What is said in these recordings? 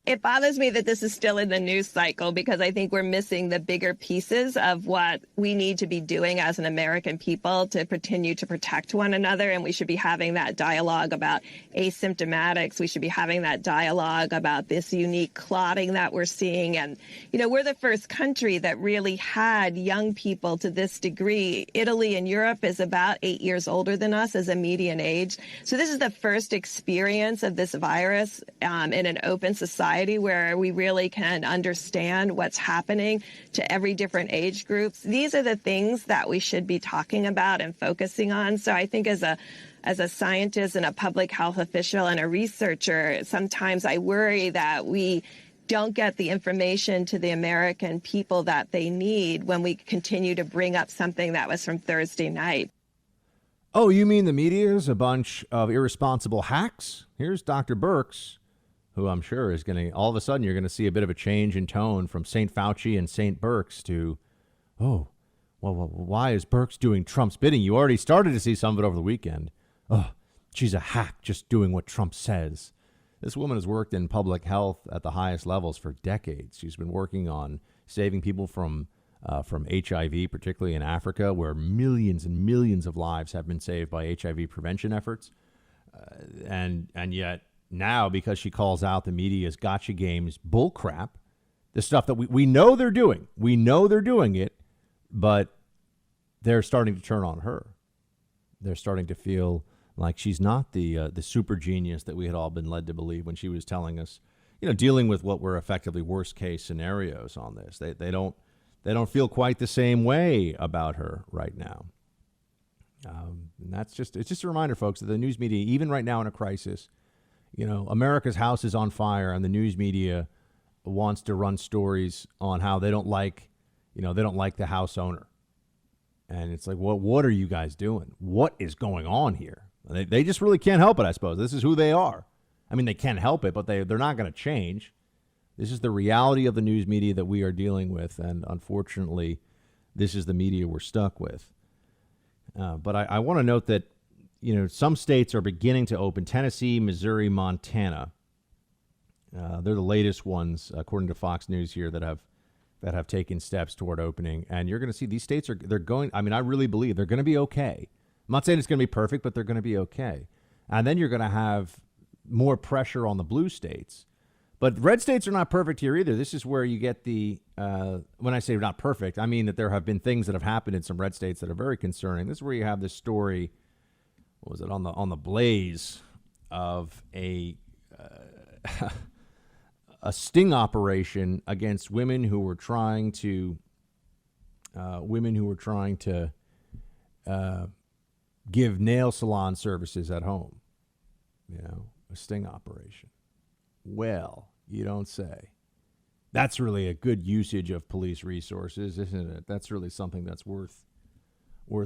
It bothers me that this is still in the news cycle because I think we're missing the bigger pieces of what we need to be doing as an American people to continue to protect one another. And we should be having that dialogue about asymptomatics. We should be having that dialogue about this unique clotting that we're seeing. And, we're the first country that really had young people to this degree. Italy and Europe is about 8 years older than us as a median age. So this is the first experience of this virus in an open society where we really can understand what's happening to every different age groups. These are the things that we should be talking about and focusing on. So I think as a scientist and a public health official and a researcher, sometimes I worry that we don't get the information to the American people that they need when we continue to bring up something that was from Thursday night. Oh, you mean the media is a bunch of irresponsible hacks? Here's Dr. Birx, who I'm sure is going to, all of a sudden, you're going to see a bit of a change in tone from St. Fauci and St. Birx to, oh, well, why is Birx doing Trump's bidding? You already started to see some of it over the weekend. Oh, she's a hack just doing what Trump says. This woman has worked in public health at the highest levels for decades. She's been working on saving people from HIV, particularly in Africa, where millions and millions of lives have been saved by HIV prevention efforts. And yet now, because she calls out the media's gotcha games bullcrap, the stuff that we know they're doing, it, but they're starting to turn on her. They're starting to feel like she's not the super genius that we had all been led to believe when she was telling us, dealing with what were effectively worst case scenarios on this. They don't feel quite the same way about her right now. And it's just a reminder, folks, that the news media, even right now in a crisis, America's house is on fire and the news media wants to run stories on how they don't like the house owner. And it's like, what are you guys doing? What is going on here? They just really can't help it, I suppose. This is who they are. I mean, they can't help it, but they're not going to change. This is the reality of the news media that we are dealing with. And unfortunately, this is the media we're stuck with. But I want to note that, some states are beginning to open. Tennessee, Missouri, Montana. They're the latest ones, according to Fox News here, that have taken steps toward opening. And you're going to see these states they're going. I mean, I really believe they're going to be okay. I'm not saying it's going to be perfect, but they're going to be okay. And then you're going to have more pressure on the blue states. But red states are not perfect here either. This is where you get when I say not perfect, I mean that there have been things that have happened in some red states that are very concerning. This is where you have this story, what was it, on the Blaze of a sting operation against women who were trying to give nail salon services at home. A sting operation. Well, you don't say. That's really a good usage of police resources, isn't it? That's really something that's worth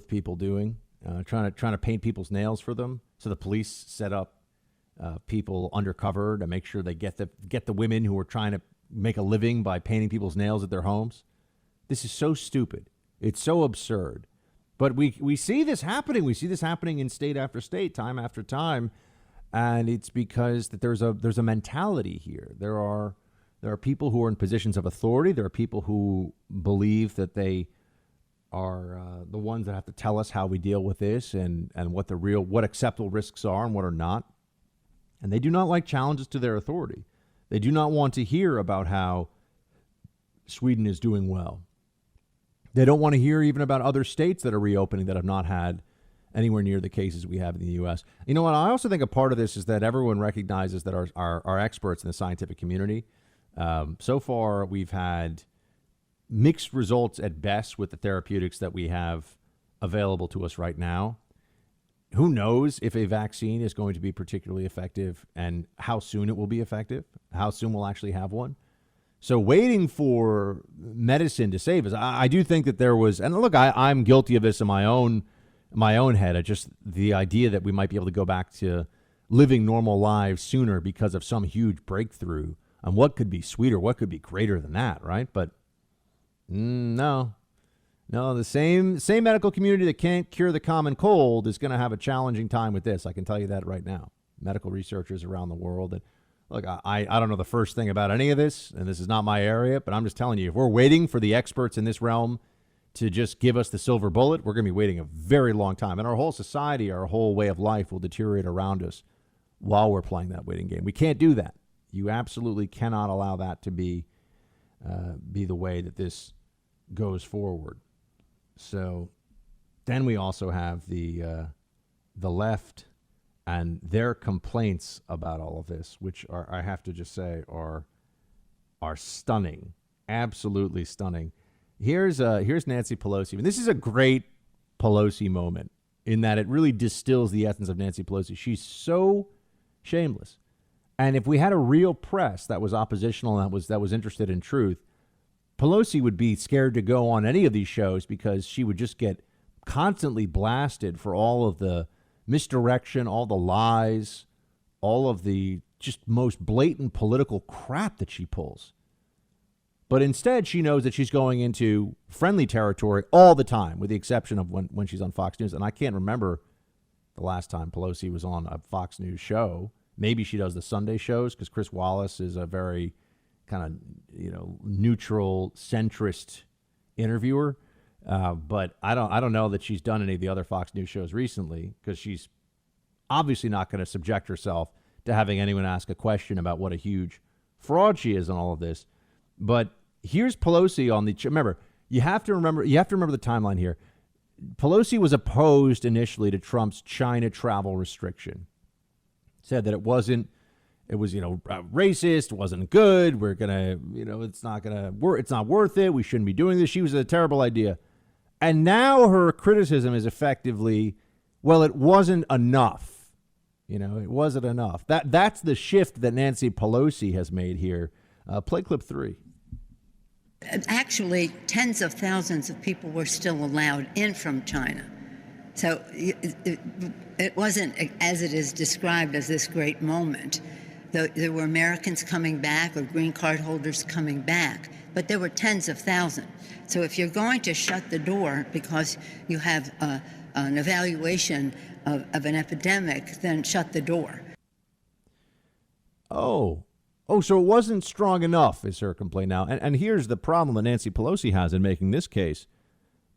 people doing. Trying to paint people's nails for them. So the police set up people undercover to make sure they get the women who are trying to make a living by painting people's nails at their homes. This is so stupid. It's so absurd. But we see this happening. We see this happening in state after state, time after time. And it's because that there's a mentality here. There are people who are in positions of authority. There are people who believe that they are the ones that have to tell us how we deal with this and what acceptable risks are and what are not. And they do not like challenges to their authority. They do not want to hear about how Sweden is doing well. They don't want to hear even about other states that are reopening that have not had anywhere near the cases we have in the U.S. You know what? I also think a part of this is that everyone recognizes that our experts in the scientific community, so far we've had mixed results at best with the therapeutics that we have available to us right now. Who knows if a vaccine is going to be particularly effective and how soon it will be effective, how soon we'll actually have one. So waiting for medicine to save us, I do think that there was, and look, I'm guilty of this in my own head. Just the idea that we might be able to go back to living normal lives sooner because of some huge breakthrough. And what could be sweeter? What could be greater than that, right? But no, the same medical community that can't cure the common cold is going to have a challenging time with this. I can tell you that right now. Medical researchers around the world. And Look, I don't know the first thing about any of this, and this is not my area, but I'm just telling you, if we're waiting for the experts in this realm to just give us the silver bullet, we're going to be waiting a very long time. And our whole society, our whole way of life will deteriorate around us while we're playing that waiting game. We can't do that. You absolutely cannot allow that to be the way that this goes forward. So then we also have the left and their complaints about all of this, which are, I have to just say, are stunning, absolutely stunning. Here's Nancy Pelosi. And this is a great Pelosi moment in that it really distills the essence of Nancy Pelosi. She's so shameless. And if we had a real press that was oppositional and that was interested in truth, Pelosi would be scared to go on any of these shows because she would just get constantly blasted for all of the misdirection, all the lies, all of the just most blatant political crap that she pulls. But instead, she knows that she's going into friendly territory all the time, with the exception of when she's on Fox News. And I can't remember the last time Pelosi was on a Fox News show. Maybe she does the Sunday shows because Chris Wallace is a very kind of, neutral, centrist interviewer. But I don't know that she's done any of the other Fox News shows recently because she's obviously not going to subject herself to having anyone ask a question about what a huge fraud she is on all of this. But here's Pelosi on the remember you have to remember the timeline here. Pelosi was opposed initially to Trump's China travel restriction. Said that it was racist, wasn't good. We're gonna, it's not worth it. We shouldn't be doing this. She was a terrible idea. And now her criticism is effectively, well, it wasn't enough. It wasn't enough. That's the shift that Nancy Pelosi has made here. Play clip 3. Actually, tens of thousands of people were still allowed in from China. So it wasn't as it is described as this great moment. There were Americans coming back or green card holders coming back, but there were tens of thousands. So if you're going to shut the door because you have an evaluation of an epidemic, then shut the door. Oh, so it wasn't strong enough, is her complaint now. And here's the problem that Nancy Pelosi has in making this case.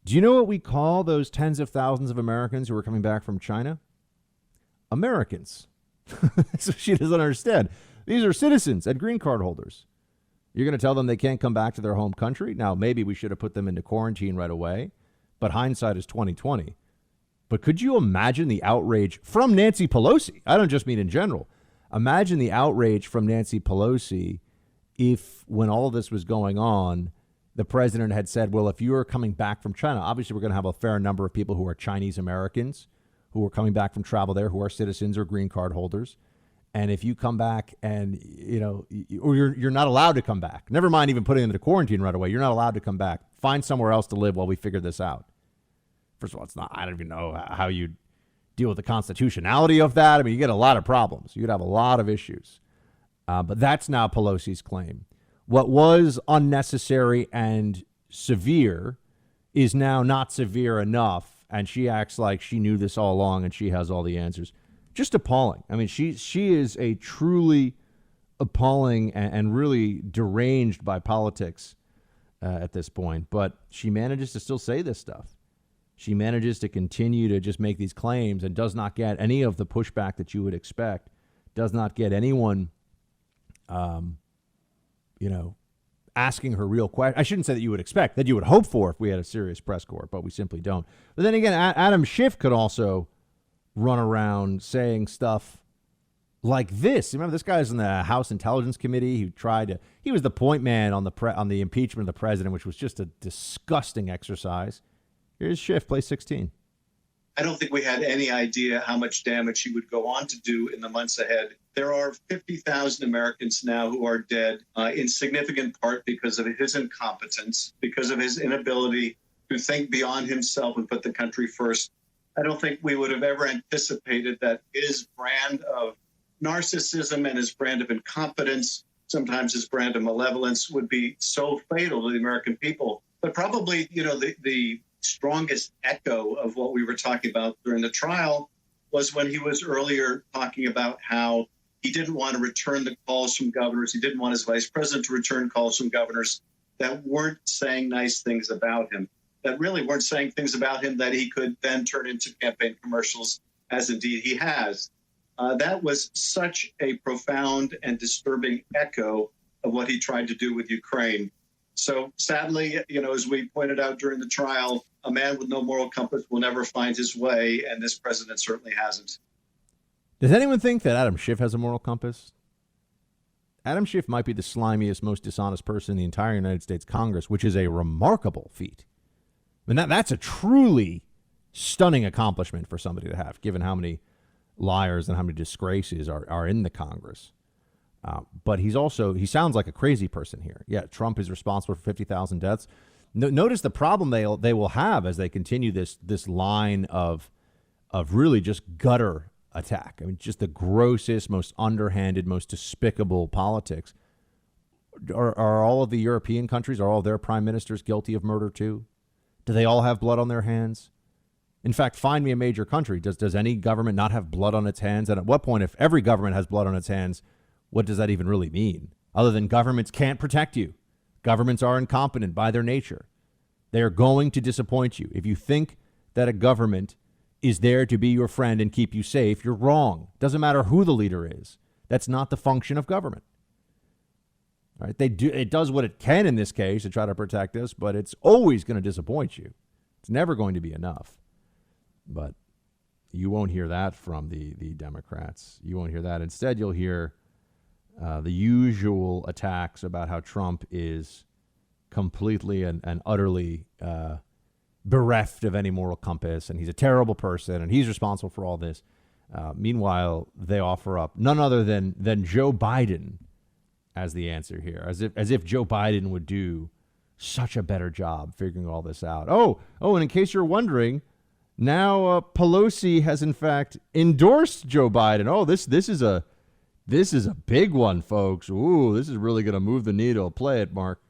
Do you know what we call those tens of thousands of Americans who are coming back from China? Americans. So she doesn't understand. These are citizens and green card holders. You're going to tell them they can't come back to their home country? Now, maybe we should have put them into quarantine right away, but hindsight is 20/20. But could you imagine the outrage from Nancy Pelosi? I don't just mean in general. Imagine the outrage from Nancy Pelosi if, when all of this was going on, the president had said, well, if you're coming back from China, obviously we're going to have a fair number of people who are Chinese Americans who are coming back from travel there, who are citizens or green card holders. And if you come back and, or you're not allowed to come back, never mind even putting them into quarantine right away, you're not allowed to come back. Find somewhere else to live while we figure this out. First of all, I don't even know how you deal with the constitutionality of that. I mean, you get a lot of problems. You'd have a lot of issues. But that's now Pelosi's claim. What was unnecessary and severe is now not severe enough. And she acts like she knew this all along and she has all the answers. Just appalling. I mean, she is a truly appalling and really deranged by politics at this point. But she manages to still say this stuff. She manages to continue to just make these claims and does not get any of the pushback that you would expect, does not get anyone, asking her real question. I shouldn't say that you would expect, that you would hope for if we had a serious press corps, but we simply don't. But then again, Adam Schiff could also run around saying stuff like this. Remember, this guy's in the House Intelligence Committee. He was the point man on the impeachment of the president, which was just a disgusting exercise. Here's Schiff, play 16. I don't think we had any idea how much damage he would go on to do in the months ahead. There are 50,000 Americans now who are dead in significant part because of his incompetence, because of his inability to think beyond himself and put the country first. I don't think we would have ever anticipated that his brand of narcissism and his brand of incompetence, sometimes his brand of malevolence, would be so fatal to the American people. But probably, the strongest echo of what we were talking about during the trial was when he was earlier talking about how He didn't want to return the calls from governors. He didn't want his vice president to return calls from governors that weren't saying nice things about him, that really weren't saying things about him that he could then turn into campaign commercials, as indeed he has. That was such a profound and disturbing echo of what he tried to do with Ukraine. So sadly, as we pointed out during the trial, a man with no moral compass will never find his way, and this president certainly hasn't. Does anyone think that Adam Schiff has a moral compass? Adam Schiff might be the slimiest, most dishonest person in the entire United States Congress, which is a remarkable feat. I mean, that's a truly stunning accomplishment for somebody to have, given how many liars and how many disgraces are in the Congress. But he sounds like a crazy person here. Yeah, Trump is responsible for 50,000 deaths. Notice the problem they will have as they continue this line of really just gutter attack. I mean, just the grossest, most underhanded, most despicable politics. Are all of the European countries, are all their prime ministers guilty of murder too? Do they all have blood on their hands? In fact, find me a major country. Does any government not have blood on its hands? And at what point, if every government has blood on its hands, what does that even really mean? Other than governments can't protect you. Governments are incompetent by their nature. They are going to disappoint you. If you think that a government is there to be your friend and keep you safe, you're wrong. Doesn't matter who the leader is. That's not the function of government. All right? It does what it can in this case to try to protect us, but it's always going to disappoint you. It's never going to be enough. But you won't hear that from the Democrats. You won't hear that. Instead, you'll hear the usual attacks about how Trump is completely and utterly bereft of any moral compass, and he's a terrible person, and he's responsible for all this. Meanwhile, they offer up none other than Joe Biden as the answer here, as if Joe Biden would do such a better job figuring all this out. Oh, and in case you're wondering, now Pelosi has in fact endorsed Joe Biden. Oh, this is a big one, folks. Ooh, this is really going to move the needle. Play it, Mark.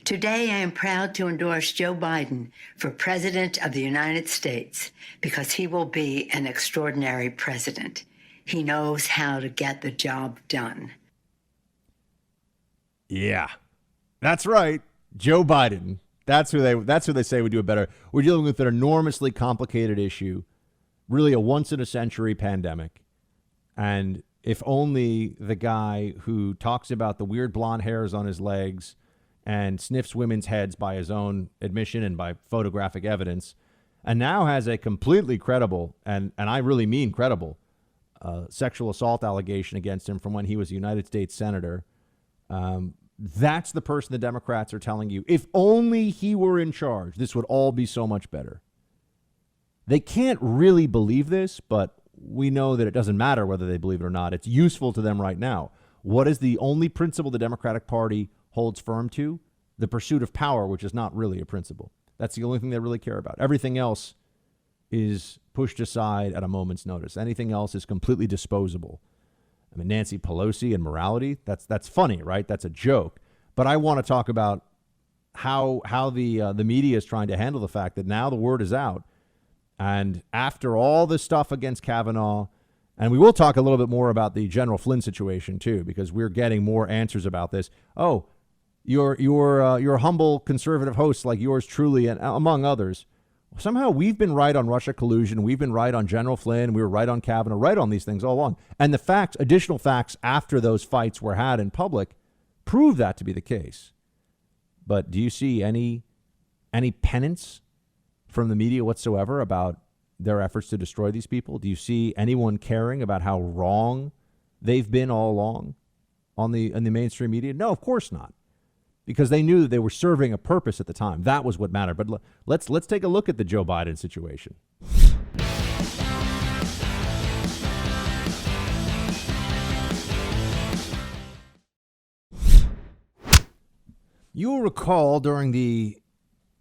Today, I am proud to endorse Joe Biden for President of the United States because he will be an extraordinary president. He knows how to get the job done. Yeah, that's right. Joe Biden. That's who they say would do it better. We're dealing with an enormously complicated issue, really a once-in-a-century pandemic. And if only the guy who talks about the weird blonde hairs on his legs and sniffs women's heads by his own admission and by photographic evidence, and now has a completely credible, and I really mean credible, sexual assault allegation against him from when he was a United States senator. That's the person the Democrats are telling you, if only he were in charge, this would all be so much better. They can't really believe this, but we know that it doesn't matter whether they believe it or not. It's useful to them right now. What is the only principle the Democratic Party holds firm to? The pursuit of power, which is not really a principle. That's the only thing they really care about. Everything else is pushed aside at a moment's notice. Anything else is completely disposable. I mean, Nancy Pelosi and morality, that's funny, right? That's a joke. But I want to talk about how the media is trying to handle the fact that now the word is out. And after all this stuff against Kavanaugh, and we will talk a little bit more about the General Flynn situation, too, because we're getting more answers about this. Oh, your humble conservative hosts like yours truly, and among others, somehow we've been right on Russia collusion. We've been right on General Flynn. We were right on Kavanaugh, right on these things all along. And the facts, additional facts after those fights were had in public, prove that to be the case. But do you see any penance from the media whatsoever about their efforts to destroy these people? Do you see anyone caring about how wrong they've been all along in the mainstream media? No, of course not. Because they knew that they were serving a purpose at the time. That was what mattered. But let's take a look at the Joe Biden situation. You will recall during the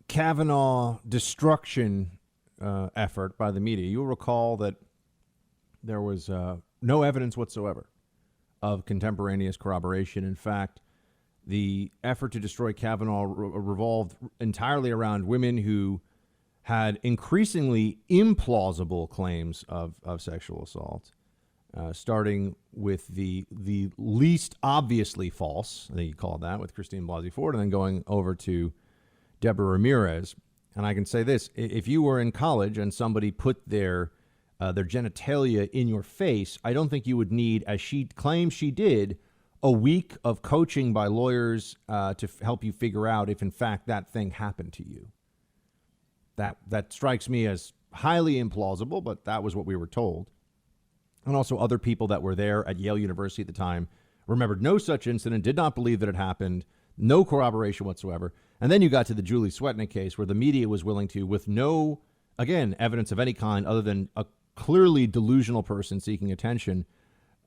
Kavanaugh destruction effort by the media, you'll recall that there was no evidence whatsoever of contemporaneous corroboration. In fact, the effort to destroy Kavanaugh revolved entirely around women who had increasingly implausible claims of sexual assault. starting with the least obviously false, I think you call it that, with Christine Blasey Ford, and then going over to Deborah Ramirez. And I can say this: if you were in college and somebody put their genitalia in your face, I don't think you would need, as she claims she did, a week of coaching by lawyers to help you figure out if, in fact, that thing happened to you. That strikes me as highly implausible, but that was what we were told. And also other people that were there at Yale University at the time remembered no such incident, did not believe that it happened, no corroboration whatsoever. And then you got to the Julie Swetnick case, where the media was willing to, with no, again, evidence of any kind other than a clearly delusional person seeking attention.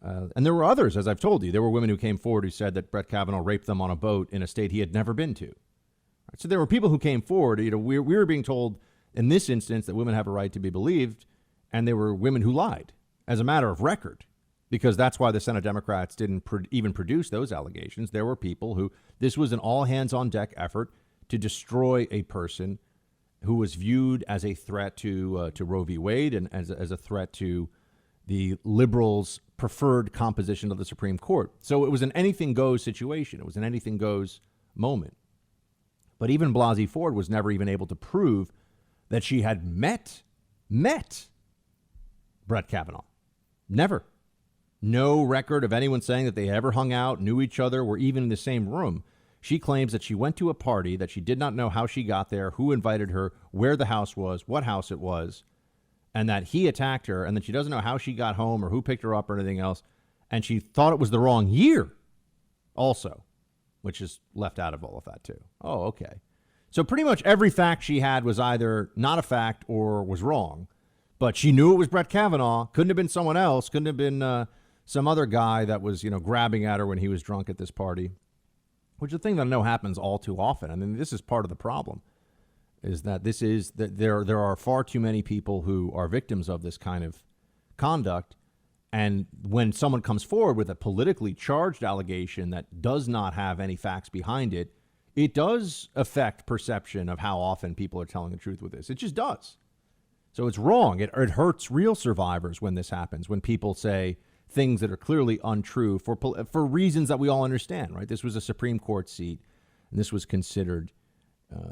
And there were others, as I've told you. There were women who came forward who said that Brett Kavanaugh raped them on a boat in a state he had never been to. Right, so there were people who came forward. We were being told in this instance that women have a right to be believed, and there were women who lied as a matter of record, because that's why the Senate Democrats didn't even produce those allegations. There were people who, this was an all-hands-on-deck effort to destroy a person who was viewed as a threat to Roe v. Wade and as a threat to the liberals' preferred composition of the Supreme Court. So it was an anything-goes situation. It was an anything-goes moment. But even Blasey Ford was never even able to prove that she had met Brett Kavanaugh. Never. No record of anyone saying that they ever hung out, knew each other, were even in the same room. She claims that she went to a party, that she did not know how she got there, who invited her, where the house was, what house it was, and that he attacked her, and that she doesn't know how she got home or who picked her up or anything else. And she thought it was the wrong year also, which is left out of all of that too. Oh, okay. So pretty much every fact she had was either not a fact or was wrong. But she knew it was Brett Kavanaugh. Couldn't have been someone else. Couldn't have been some other guy that was, grabbing at her when he was drunk at this party, which is a thing that I know happens all too often. I mean, this is part of the problem, is that there are far too many people who are victims of this kind of conduct. And when someone comes forward with a politically charged allegation that does not have any facts behind it, it does affect perception of how often people are telling the truth with this. It just does. So it's wrong. It hurts real survivors when this happens, when people say things that are clearly untrue for reasons that we all understand, right? This was a Supreme Court seat, and this was considered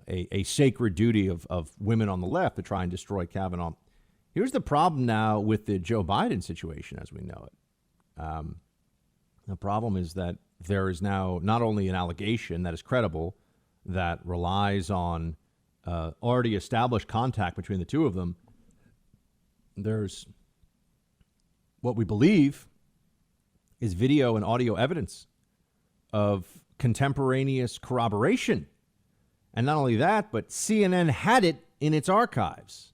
a sacred duty of women on the left to try and destroy Kavanaugh. Here's the problem now with the Joe Biden situation as we know it. The problem is that there is now not only an allegation that is credible, that relies on already established contact between the two of them. There's what we believe is video and audio evidence of contemporaneous corroboration. And not only that, but CNN had it in its archives.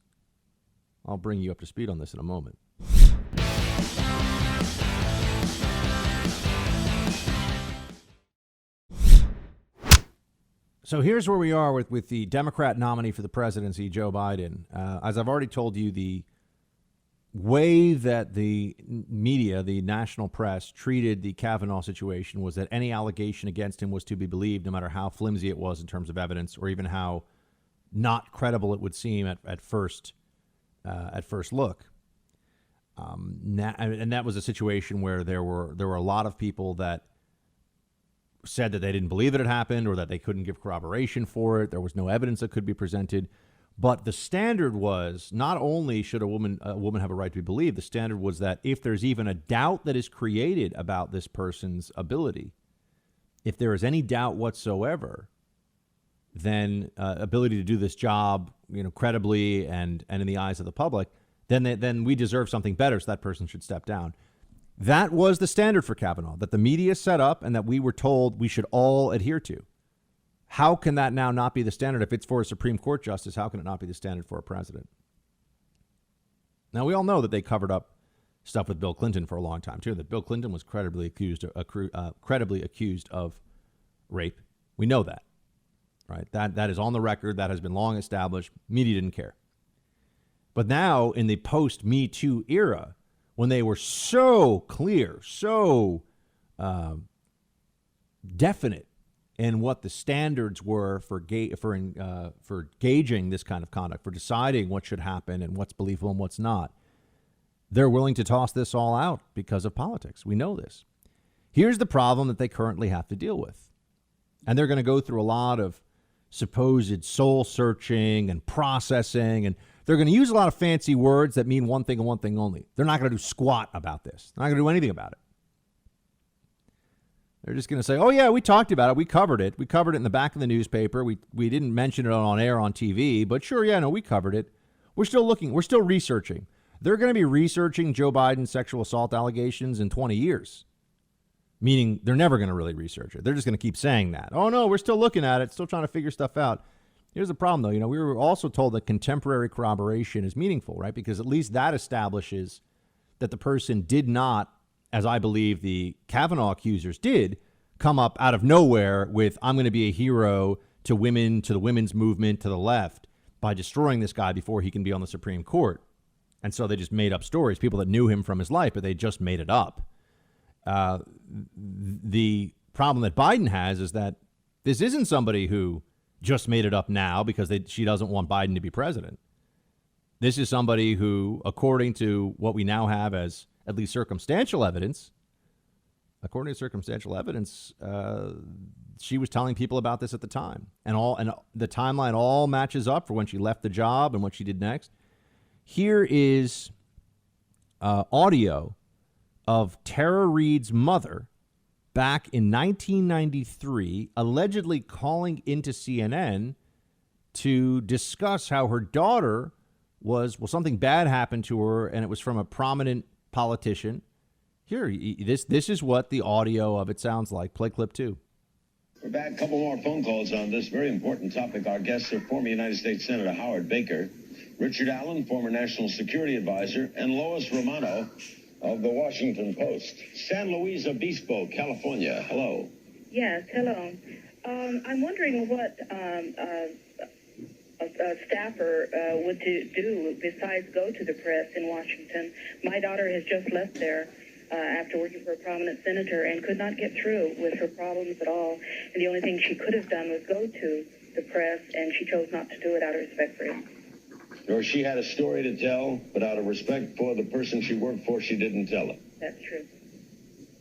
I'll bring you up to speed on this in a moment. So here's where we are with the Democrat nominee for the presidency, Joe Biden. As I've already told you, the way that the media, the national press, treated the Kavanaugh situation was that any allegation against him was to be believed, no matter how flimsy it was in terms of evidence, or even how not credible it would seem at first look. And that was a situation where there were a lot of people that said that they didn't believe that it happened, or that they couldn't give corroboration for it. There was no evidence that could be presented. But the standard was not only should a woman have a right to be believed, the standard was that if there's even a doubt that is created about this person's ability, if there is any doubt whatsoever, then ability to do this job, credibly and in the eyes of the public, then we deserve something better, so that person should step down. That was the standard for Kavanaugh, that the media set up and that we were told we should all adhere to. How can that now not be the standard? If it's for a Supreme Court justice, how can it not be the standard for a president? Now, we all know that they covered up stuff with Bill Clinton for a long time, too, that Bill Clinton was credibly accused of rape. We know that, right? That is on the record. That has been long established. Media didn't care. But now, in the post-Me Too era, when they were so clear, so definite in what the standards were for gauging this kind of conduct, for deciding what should happen and what's believable and what's not, They're willing to toss this all out because of politics. We know this. Here's the problem that they currently have to deal with. And they're going to go through a lot of supposed soul searching and processing, and they're going to use a lot of fancy words that mean one thing and one thing only. They're not going to do squat about this. They're not going to do anything about it. They're just going to say, oh, yeah, we talked about it. We covered it. We covered it in the back of the newspaper. We didn't mention it on air on TV, but sure, yeah, no, we covered it. We're still looking. We're still researching. They're going to be researching Joe Biden's sexual assault allegations in 20 years, meaning they're never going to really research it. They're just going to keep saying that. Oh, no, we're still looking at it, still trying to figure stuff out. Here's the problem, though. You know, we were also told that contemporary corroboration is meaningful, right? Because at least that establishes that the person did not, as I believe the Kavanaugh accusers did, come up out of nowhere with, I'm going to be a hero to women, to the women's movement, to the left, by destroying this guy before he can be on the Supreme Court. And so they just made up stories, people that knew him from his life, but they just made it up. The problem that Biden has is that this isn't somebody who just made it up now because she doesn't want Biden to be president. This is somebody who, according to what we now have as at least circumstantial evidence, she was telling people about this at the time. And the timeline all matches up for when she left the job and what she did next. Here is audio of Tara Reade's mother back in 1993, allegedly calling into CNN to discuss how her daughter something bad happened to her, and it was from a prominent politician. Here, this is what the audio of it sounds like. Play clip 2. We're back. A couple more phone calls on this very important topic. Our guests are former United States Senator Howard Baker, Richard Allen, former National Security Advisor, and Lois Romano of the Washington Post. San Luis Obispo, California. Hello. Yes, hello. I'm wondering what a staffer would do besides go to the press in Washington. My daughter has just left there after working for a prominent senator and could not get through with her problems at all. And the only thing she could have done was go to the press, and she chose not to do it out of respect for him. Or she had a story to tell, but out of respect for the person she worked for, she didn't tell it. That's true.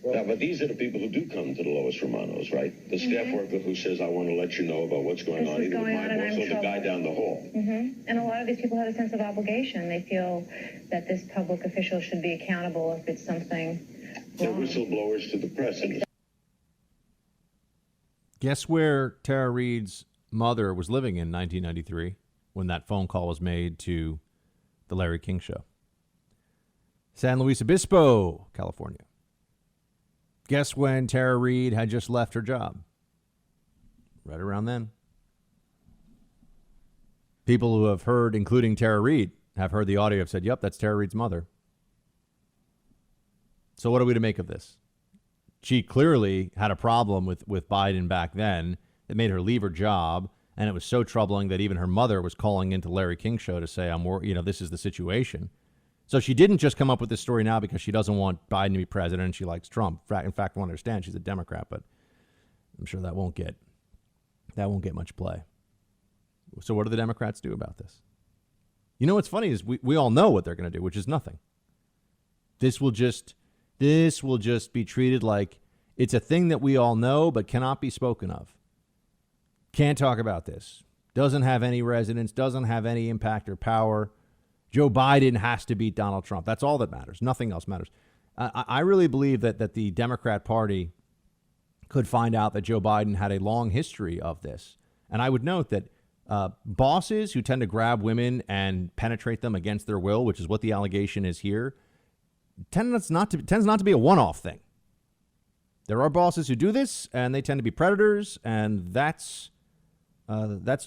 Now, but these are the people who do come to the Lois Romanos, right? The staff worker who says, I want to let you know about what's going on, either with my boss or the guy down the hall. And a lot of these people have a sense of obligation. They feel that this public official should be accountable if it's something They're wrong. whistleblowers to the press. Guess where Tara Reade's mother was living in 1993 when that phone call was made to the Larry King Show? San Luis Obispo, California. Guess when Tara Reade had just left her job? Right around then. People who have heard, including Tara Reade, have heard the audio, have said, yep, that's Tara Reade's mother. So what are we to make of this? She clearly had a problem with Biden back then. It made her leave her job, and it was so troubling that even her mother was calling into Larry King Show to say, this is the situation. So she didn't just come up with this story now because she doesn't want Biden to be president and she likes Trump. In fact, I want to understand she's a Democrat, but I'm sure that won't get much play. So what do the Democrats do about this? You know what's funny is we all know what they're going to do, which is nothing. This will just be treated like it's a thing that we all know but cannot be spoken of. Can't talk about this. Doesn't have any resonance, doesn't have any impact or power. Joe Biden has to beat Donald Trump. That's all that matters. Nothing else matters. I really believe that the Democrat Party could find out that Joe Biden had a long history of this. And I would note that bosses who tend to grab women and penetrate them against their will, which is what the allegation is here, tends not to be a one-off thing. There are bosses who do this, and they tend to be predators, and that's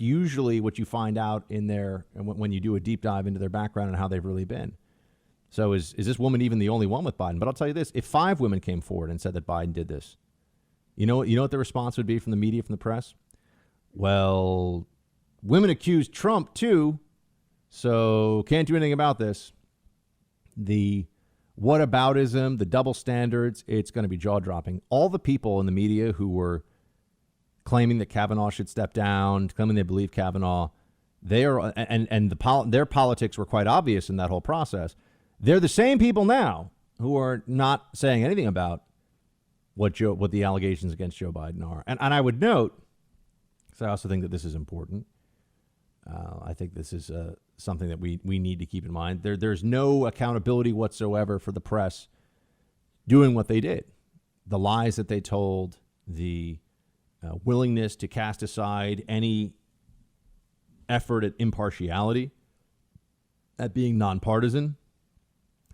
usually what you find out in there when you do a deep dive into their background and how they've really been. So is this woman even the only one with Biden? But I'll tell you this, if 5 women came forward and said that Biden did this, you know what the response would be from the media, from the press? Well, women accused Trump too, so can't do anything about this. The whataboutism, the double standards, it's going to be jaw-dropping. All the people in the media who were claiming that Kavanaugh should step down, claiming they believe Kavanaugh, their politics were quite obvious in that whole process. They're the same people now who are not saying anything about what the allegations against Joe Biden are. And I would note, because I also think that this is important, I think this is something that we need to keep in mind. There's no accountability whatsoever for the press doing what they did. The lies that they told, the willingness to cast aside any effort at impartiality, at being nonpartisan,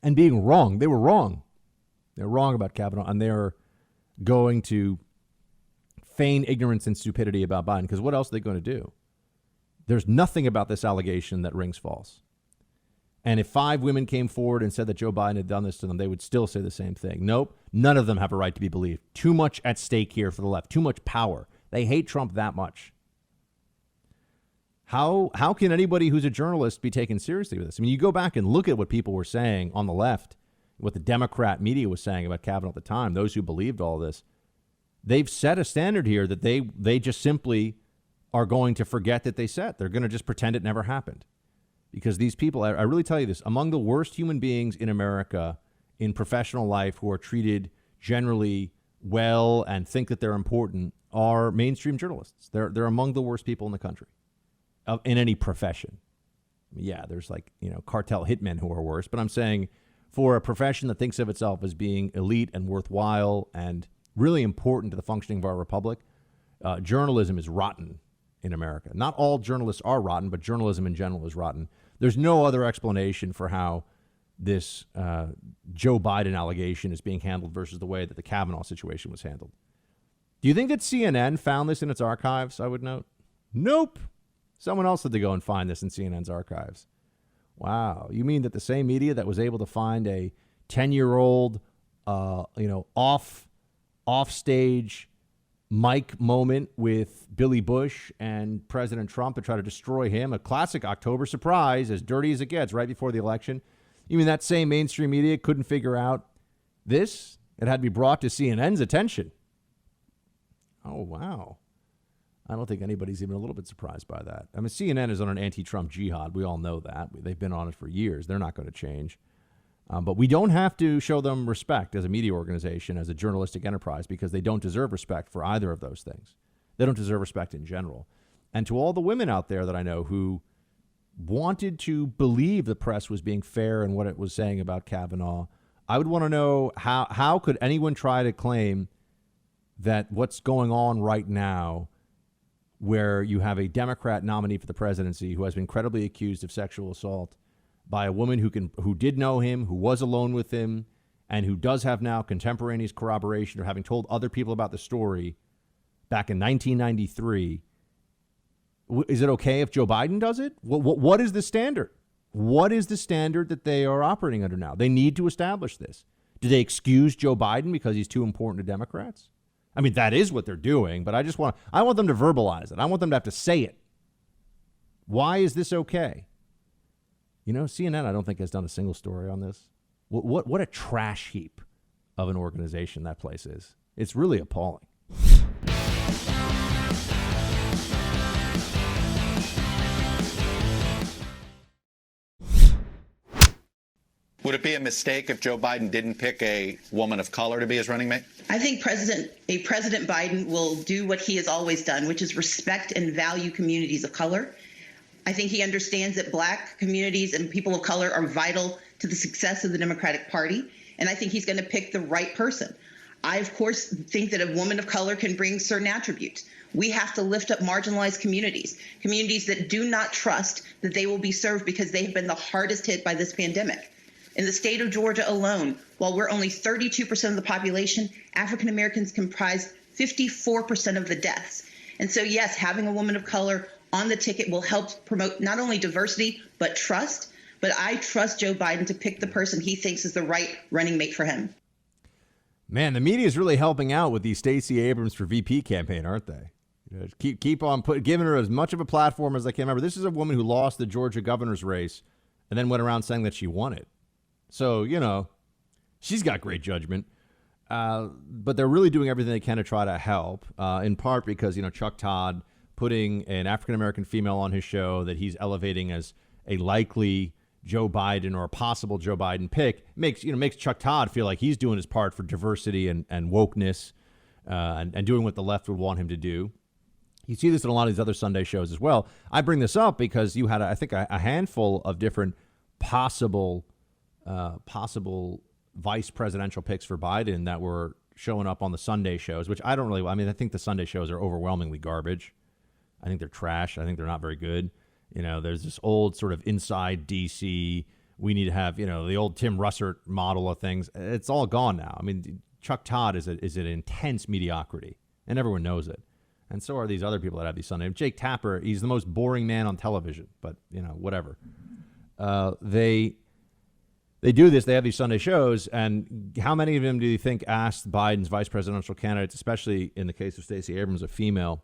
and being wrong. They were wrong. They're wrong about Kavanaugh, and they're going to feign ignorance and stupidity about Biden, because what else are they going to do? There's nothing about this allegation that rings false. And if 5 women came forward and said that Joe Biden had done this to them, they would still say the same thing. Nope, none of them have a right to be believed. Too much at stake here for the left, too much power. They hate Trump that much. How can anybody who's a journalist be taken seriously with this? I mean, you go back and look at what people were saying on the left, what the Democrat media was saying about Kavanaugh at the time, those who believed all this. They've set a standard here that they just simply are going to forget that they set. They're going to just pretend it never happened. Because these people, I really tell you this, among the worst human beings in America in professional life who are treated generally well and think that they're important are mainstream journalists. They're among the worst people in the country in any profession. Yeah, there's cartel hitmen who are worse, but I'm saying for a profession that thinks of itself as being elite and worthwhile and really important to the functioning of our republic, journalism is rotten in America. Not all journalists are rotten, but journalism in general is rotten. There's no other explanation for how this Joe Biden allegation is being handled versus the way that the Kavanaugh situation was handled. Do you think that CNN found this in its archives, I would note? Nope. Someone else had to go and find this in CNN's archives. Wow. You mean that the same media that was able to find a 10-year-old, off-stage mic moment with Billy Bush and President Trump to try to destroy him, a classic October surprise, as dirty as it gets, right before the election? You mean that same mainstream media couldn't figure out this? It had to be brought to CNN's attention. Oh, wow. I don't think anybody's even a little bit surprised by that. I mean, CNN is on an anti-Trump jihad. We all know that. They've been on it for years. They're not going to change. But we don't have to show them respect as a media organization, as a journalistic enterprise, because they don't deserve respect for either of those things. They don't deserve respect in general. And to all the women out there that I know who wanted to believe the press was being fair in what it was saying about Kavanaugh, I would want to know how could anyone try to claim that what's going on right now, where you have a Democrat nominee for the presidency who has been credibly accused of sexual assault by a woman who did know him, who was alone with him, and who does have now contemporaneous corroboration or having told other people about the story back in 1993. Is it okay if Joe Biden does it? What is the standard? What is the standard that they are operating under now? They need to establish this. Do they excuse Joe Biden because he's too important to Democrats? I mean, that is what they're doing, but I want them to verbalize it. I want them to have to say it. Why is this okay? CNN, I don't think, has done a single story on this. What a trash heap of an organization that place is. It's really appalling. Would it be a mistake if Joe Biden didn't pick a woman of color to be his running mate? I think President Biden will do what he has always done, which is respect and value communities of color. I think he understands that Black communities and people of color are vital to the success of the Democratic Party, and I think he's going to pick the right person. I, of course, think that a woman of color can bring certain attributes. We have to lift up marginalized communities that do not trust that they will be served because they have been the hardest hit by this pandemic. In the state of Georgia alone, while we're only 32% of the population, African Americans comprise 54% of the deaths. And so, yes, having a woman of color on the ticket will help promote not only diversity, but trust. But I trust Joe Biden to pick the person he thinks is the right running mate for him. Man, the media is really helping out with the Stacey Abrams for VP campaign, aren't they? Keep on giving her as much of a platform as they can. Remember, this is a woman who lost the Georgia governor's race and then went around saying that she won it. So, she's got great judgment. But they're really doing everything they can to try to help, in part because, Chuck Todd putting an African-American female on his show that he's elevating as a likely Joe Biden or a possible Joe Biden pick makes Chuck Todd feel like he's doing his part for diversity and wokeness and doing what the left would want him to do. You see this in a lot of these other Sunday shows as well. I bring this up because you had, I think, a handful of different possible vice presidential picks for Biden that were showing up on the Sunday shows, which I think the Sunday shows are overwhelmingly garbage. I think they're trash. I think they're not very good. There's this old sort of inside DC. We need to have, the old Tim Russert model of things. It's all gone now. I mean, Chuck Todd is an intense mediocrity, and everyone knows it. And so are these other people that have these Sunday. Jake Tapper, he's the most boring man on television, but, whatever. They do this. They have these Sunday shows, and how many of them do you think asked Biden's vice presidential candidates, especially in the case of Stacey Abrams, a female,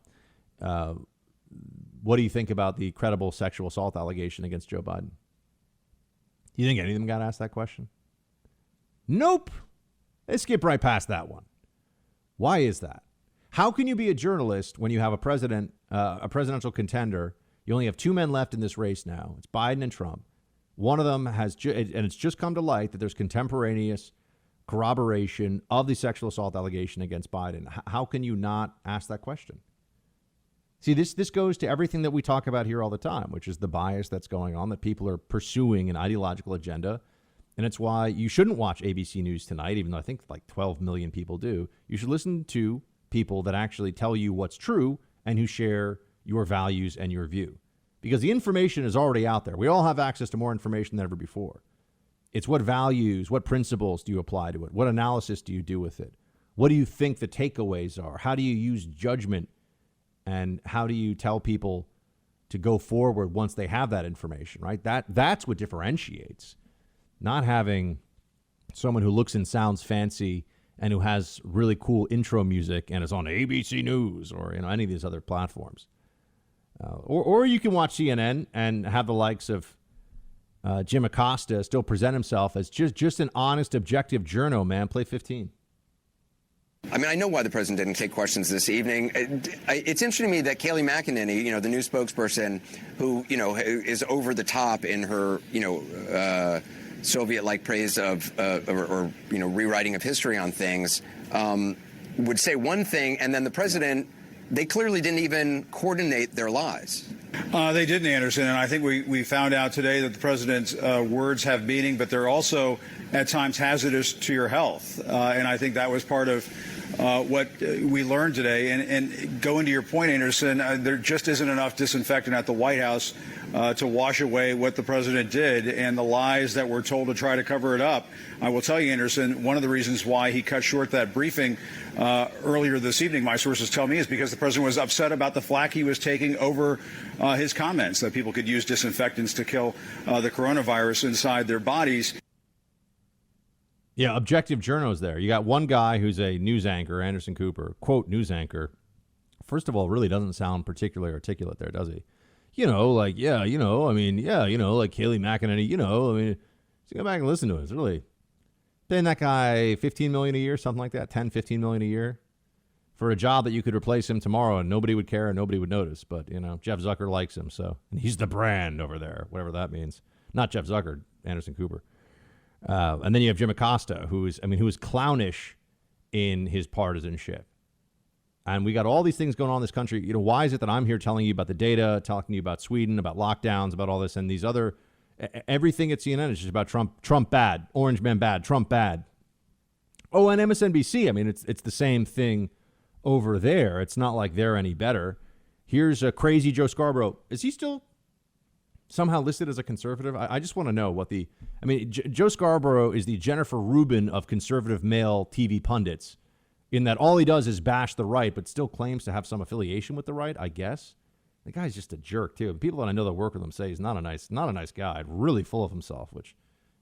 what do you think about the credible sexual assault allegation against Joe Biden? Do you think any of them got asked that question? Nope. They skip right past that one. Why is that? How can you be a journalist when you have a presidential contender? You only have two men left in this race now. It's Biden and Trump. One of them has, and it's just come to light that there's contemporaneous corroboration of the sexual assault allegation against Biden. How can you not ask that question? See, this goes to everything that we talk about here all the time, which is the bias that's going on, that people are pursuing an ideological agenda. And it's why you shouldn't watch ABC News tonight, even though I think like 12 million people do. You should listen to people that actually tell you what's true and who share your values and your view. Because the information is already out there. We all have access to more information than ever before. It's what values, what principles do you apply to it? What analysis do you do with it? What do you think the takeaways are? How do you use judgment? And how do you tell people to go forward once they have that information, right? That's what differentiates. Not having someone who looks and sounds fancy and who has really cool intro music and is on ABC News or any of these other platforms. Or you can watch CNN and have the likes of Jim Acosta still present himself as just an honest, objective journo, man. Play 15. I mean, I know why the president didn't take questions this evening. It's interesting to me that Kayleigh McEnany, the new spokesperson who, is over the top in her, Soviet-like praise of or rewriting of history on things, would say one thing, and then the president, they clearly didn't even coordinate their lies. They didn't, Anderson, and I think we found out today that the president's words have meaning, but they're also at times hazardous to your health. And I think that was part of what we learned today. And going to your point, Anderson, there just isn't enough disinfectant at the White House to wash away what the president did and the lies that were told to try to cover it up. I will tell you, Anderson, one of the reasons why he cut short that briefing earlier this evening, my sources tell me, is because the president was upset about the flack he was taking over his comments that people could use disinfectants to kill the coronavirus inside their bodies. Yeah, objective journos there. You got one guy who's a news anchor, Anderson Cooper, quote, news anchor. First of all, really doesn't sound particularly articulate there, does he? Like Kayleigh McEnany, so go back and listen to it. It's really paying that guy $15 million a year, something like that, $10-15 million a year for a job that you could replace him tomorrow and nobody would care and nobody would notice. But, Jeff Zucker likes him, so and he's the brand over there, whatever that means. Not Jeff Zucker, Anderson Cooper. And then you have Jim Acosta, who is clownish in his partisanship. And we got all these things going on in this country. Why is it that I'm here telling you about the data, talking to you about Sweden, about lockdowns, about all this, and these other, everything at CNN is just about Trump bad, Orange Man bad, Trump bad. Oh, and MSNBC, it's the same thing over there. It's not like they're any better. Here's a crazy Joe Scarborough. Is he still somehow listed as a conservative? I just want to know what Joe Scarborough is the Jennifer Rubin of conservative male TV pundits, in that all he does is bash the right, but still claims to have some affiliation with the right, I guess. The guy's just a jerk, too. People that I know that work with him say he's not a nice guy, really full of himself, which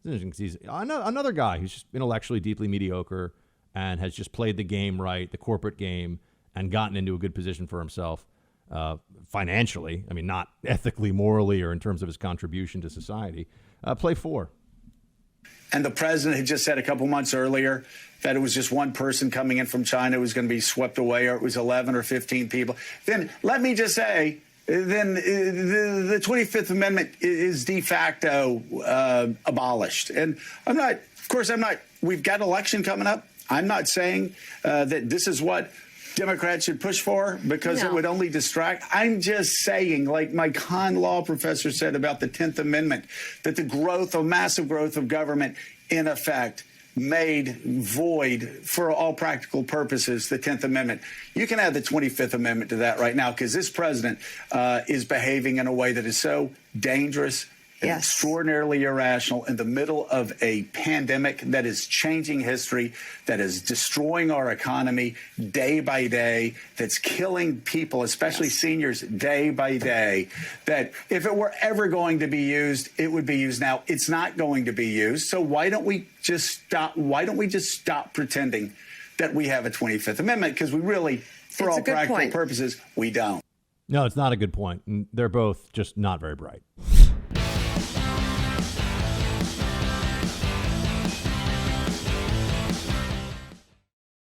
is interesting because he's another guy who's just intellectually deeply mediocre and has just played the game right, the corporate game, and gotten into a good position for himself financially. Not ethically, morally, or in terms of his contribution to society. Play 4. And the president had just said a couple months earlier that it was just one person coming in from China who was going to be swept away, or it was 11 or 15 people. Then let me just say, then the 25th Amendment is de facto abolished. And I'm not, we've got election coming up. I'm not saying that this is what Democrats should push for because it would only distract. I'm just saying, like my con law professor said about the 10th Amendment, that the massive growth of government, in effect, made void for all practical purposes the 10th Amendment. You can add the 25th Amendment to that right now because this president is behaving in a way that is so dangerous and extraordinarily irrational in the middle of a pandemic that is changing history, that is destroying our economy day by day, that's killing people, especially seniors, day by day, that if it were ever going to be used, it would be used now. It's not going to be used. So why don't we just stop? Why don't we just stop pretending that we have a 25th Amendment? Because we really, for all practical purposes, we don't. No, it's not a good point. They're both just not very bright.